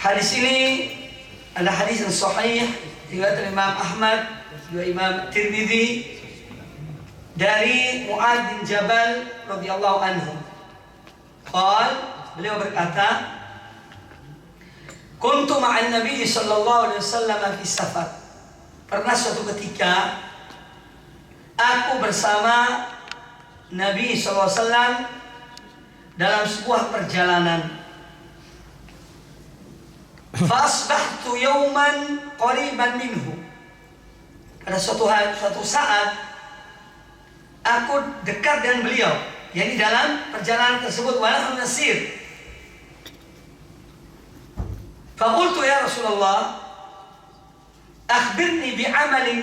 Hadis ini adalah hadis yang sahih riwayat Imam Ahmad juga Imam Tirmidzi dari Mu'adz bin Jabal radhiyallahu anhu. Beliau berkata, kuntu ma'an Nabi sallallahu alaihi wasallam fi safar. Pernah suatu ketika aku bersama Nabi sallallahu alaihi wasallam dalam sebuah perjalanan. Fa asbahtu yawman qariban minhu. Pada suatu saat aku dekat dengan beliau, yakni dalam perjalanan tersebut, walau nasir. Faqultu ya Rasulullah, akhbirni bi'amalin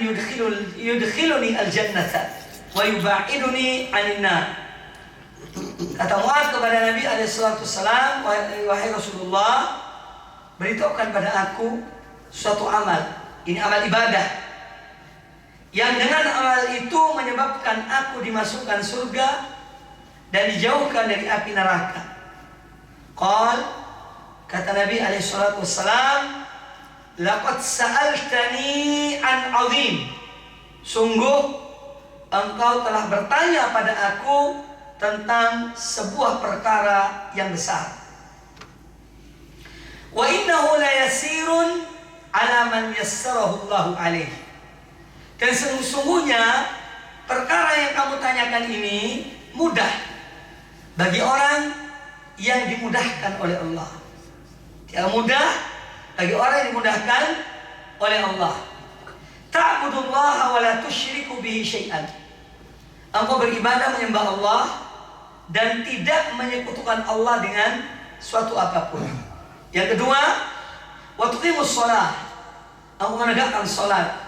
yudkhiluni al-jannata wa yuba'iduni 'anil nar. Kata Mu'adz kepada Nabi alaihissalam, wahai Rasulullah, beritahukan pada aku suatu amal, ini amal ibadah, yang dengan amal itu menyebabkan aku dimasukkan surga dan dijauhkan dari api neraka. Kata Nabi alaihissalam, laqad sa'altani an 'azim. Sungguh engkau telah bertanya pada aku tentang sebuah perkara yang besar. Wa innahu la yasirun ala man yassarahu Allahu alaihi. Dan sesungguhnya perkara yang kamu tanyakan ini mudah bagi orang yang dimudahkan oleh Allah. Tidak mudah bagi orang yang dimudahkan oleh Allah. Ta'budullaha wa la tusyriku bihi syai'an. Engkau beribadah menyembah Allah dan tidak menyekutukan Allah dengan suatu apapun. Yang kedua, wa tuqimus shalah. Engkau menegakkan salat,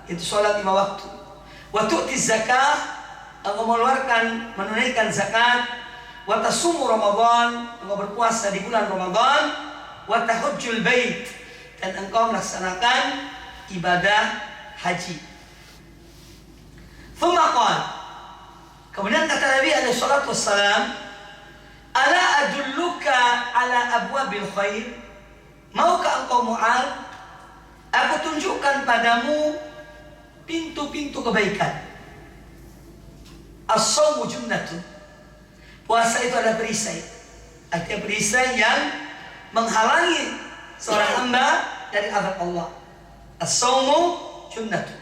itu salat 5 waktu. Wa tu'tiz zakah, engkau menunaikan zakat. Wa tasumu Ramadan, engkau berpuasa di bulan Ramadan. Wa tahujjul bait, dan engkau melaksanakan ibadah haji. Thumma qala, kemudian kata Nabi alaihi salatu wassalam, ala adulluka ala abwabil khair. Maukah engkau Mu'adz, aku tunjukkan padamu pintu-pintu kebaikan. As-shawmu junnatun. Puasa itu adalah perisai. Artinya perisai yang menghalangi seorang hamba dari azab Allah. As-shawmu junnatun.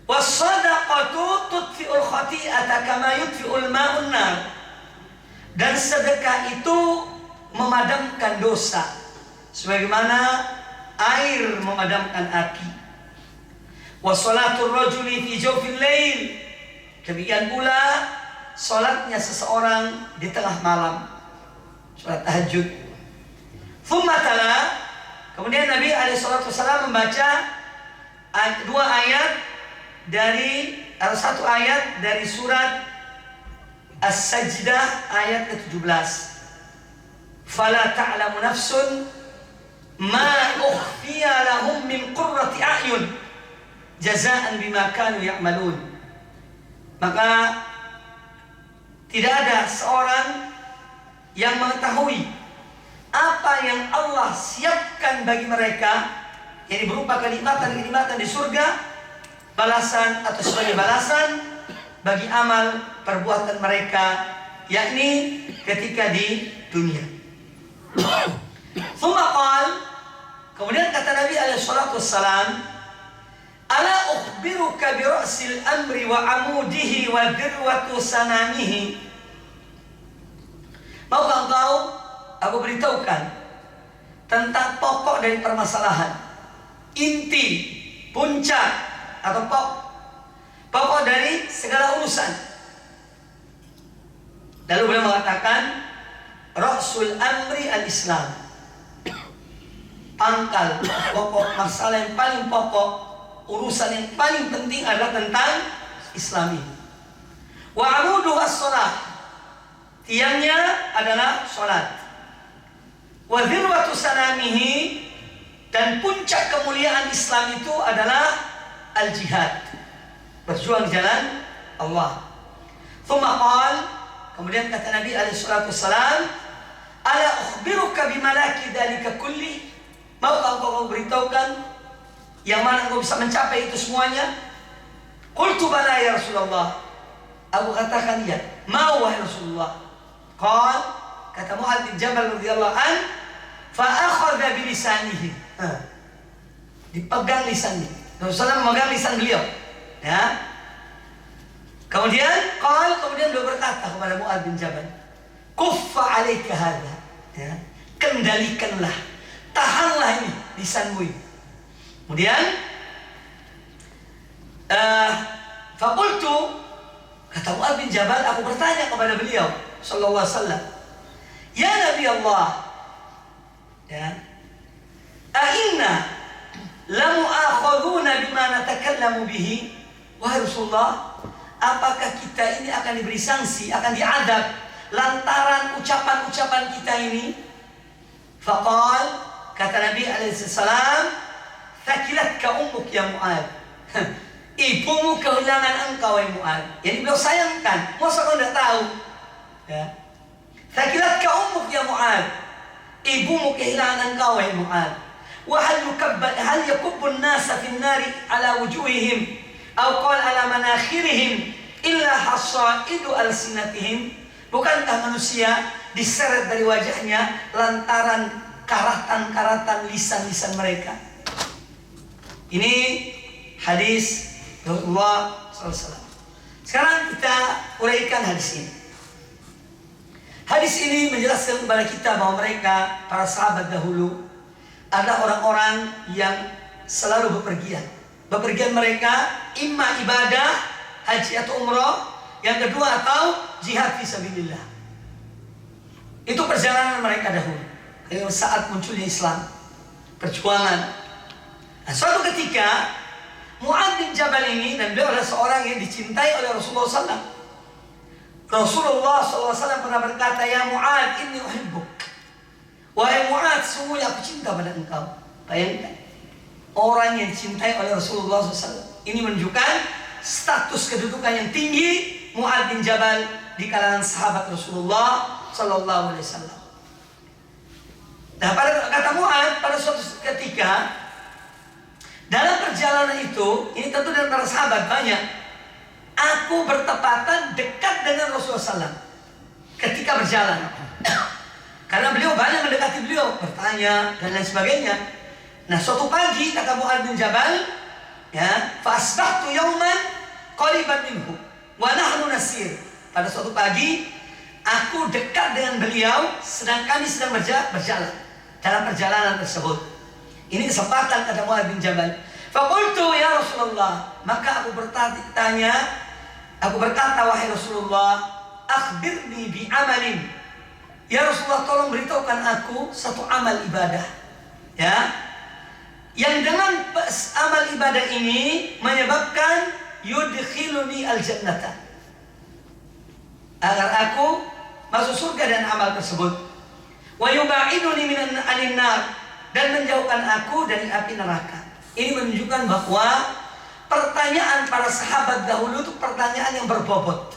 Was-sadaqatu tudfi'ul khati'ata kama yudfi'ul ma'un nar. Dan sedekah itu memadamkan dosa sebagaimana air memadamkan api. Wa sholatur rajuli fi jawfil lail. Demikian pula salatnya seseorang di tengah malam, salat tahajud. Thumma tala, kemudian Nabi alaihi salatu wasallam membaca satu ayat dari surat As-Sajdah ayat ke-17. Fala ta'lamu nafsun ma ukhfiya lahum min qurrati a'yun jazaan bima kanu ya'malun. Maka tidak ada seorang yang mengetahui apa yang Allah siapkan bagi mereka, yang berupa kenikmatan-kenikmatan di surga, balasan atau sebagai balasan bagi amal perbuatan mereka, yakni ketika di dunia. Thumma qala, kemudian kata Nabi alaihi salatu wassalam, ala ukhbiruka bi ra'sil amri wa amudihi wa dirwatu sanamihi. Maukah engkau aku beritahukan tentang pokok dari permasalahan, inti, puncak atau pokok dari segala urusan. Lalu beliau mengatakan, Ra'sul amri al-Islam. Pangkal pokok masalah yang paling pokok, urusan yang paling penting adalah tentang Islam ini. Wa amudu as-shalah. Tiangnya adalah salat. Wa dhirwatu sanamihi, dan puncak kemuliaan Islam itu adalah al-jihad, berjuang di jalan Allah. Thumma qala, kemudian kata Nabi alaihi salatu wassalam, ala ukhbiruka bimalaki dzalika kulli. Maukah engkau beritahukan yang mana engkau bisa mencapai itu semuanya? Qultu bala ya Rasulullah. Aku katakan ya, mau wahai Rasulullah. Kata Mu'adz bin Jabal radhiyallahu an, fa akhadha bi lisanihi. Dipegang lisannya. Rasulullah memegang lisan beliau. Ya. Kemudian beliau berkata kepada Mu'adz bin Jabal, "Kuffa 'alaika hadza." Ya. Kendalikanlah, tahanlah ini lisanmu ini. Kemudian faqultu, kata Mu'adz bin Jabal, aku bertanya kepada beliau sallallahu alaihi wasallam, "Ya Nabi Allah, ya, inna la mu'akhadhuna bima natakallamu bihi?" Wahai Rasulullah, apakah kita ini akan diberi sanksi, akan diadab lantaran ucapan-ucapan kita ini? Faqal, kata Nabi alaihi salam, "Thakilatka ummuk ya Mu'adz." Ibumu kehilangan engkau wahai Mu'adz. Jadi beliau sayangkan, masa kau tidak tahu? Ya. Thakilatka ummuk ya Mu'adz. Ibumu kehilangan engkau wahai Mu'adz. Wa hal yakubbu an-nasa fi an-nari ala wujuhihim aw qala ala manakhirihim illa hasaidu alsinatihim. Bukankah manusia diseret dari wajahnya lantaran karatan-karatan lisan-lisan mereka? Ini hadis Rasulullah SAW. Sekarang kita uraikan hadis ini. Hadis ini menjelaskan kepada kita bahwa mereka, para sahabat dahulu, adalah orang-orang yang selalu bepergian. Bepergian mereka imma ibadah, haji atau umrah, yang kedua atau jihad fisabilillah. Itu perjalanan mereka dahulu. Saat munculnya Islam, perjuangan. Nah, suatu ketika Mu'adz bin Jabal ini, dan beliau adalah seorang yang dicintai oleh Rasulullah SAW. Rasulullah SAW pernah berkata, "Ya Mu'adz, inni uhibbuk." Wahai Mu'adz, sungguhnya aku cinta pada engkau. Bayangkan, orang yang dicintai oleh Rasulullah SAW. Ini menunjukkan status kedudukan yang tinggi Mu'adz bin Jabal di kalangan sahabat Rasulullah SAW. Nah, pada kata Mu'adz, pada suatu ketika dalam perjalanan itu, ini tentu dari para sahabat banyak, aku bertepatan dekat dengan Rasulullah SAW ketika berjalan. Karena beliau banyak mendekati beliau, bertanya dan lain sebagainya. Nah, suatu pagi kata Mu'adz bin Jabal, ya, fa asbahtu yauman qariban minhu wa nahnu nasir. Pada suatu pagi aku dekat dengan beliau sedang kami sedang berjalan dalam perjalanan tersebut. Ini kesempatan kata Mu'adz bin Jabal. Faqultu ya Rasulullah, maka aku berkata, wahai Rasulullah, akhbirni bi amalin. Ya Rasulullah, tolong beritahukan aku satu amal ibadah, ya, yang dengan amal ibadah ini menyebabkan yudkhiluni al-jannata, agar aku masuk surga dan amal tersebut, wa yubaiduni anin nar, dan menjauhkan aku dari api neraka. Ini menunjukkan bahwa pertanyaan para sahabat dahulu itu pertanyaan yang berbobot,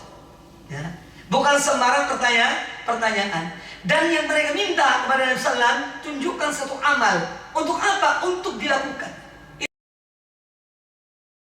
ya, bukan sembarang pertanyaan. Dan yang mereka minta kepada Nabi SAW, tunjukkan satu amal. Untuk apa? Untuk dilakukan.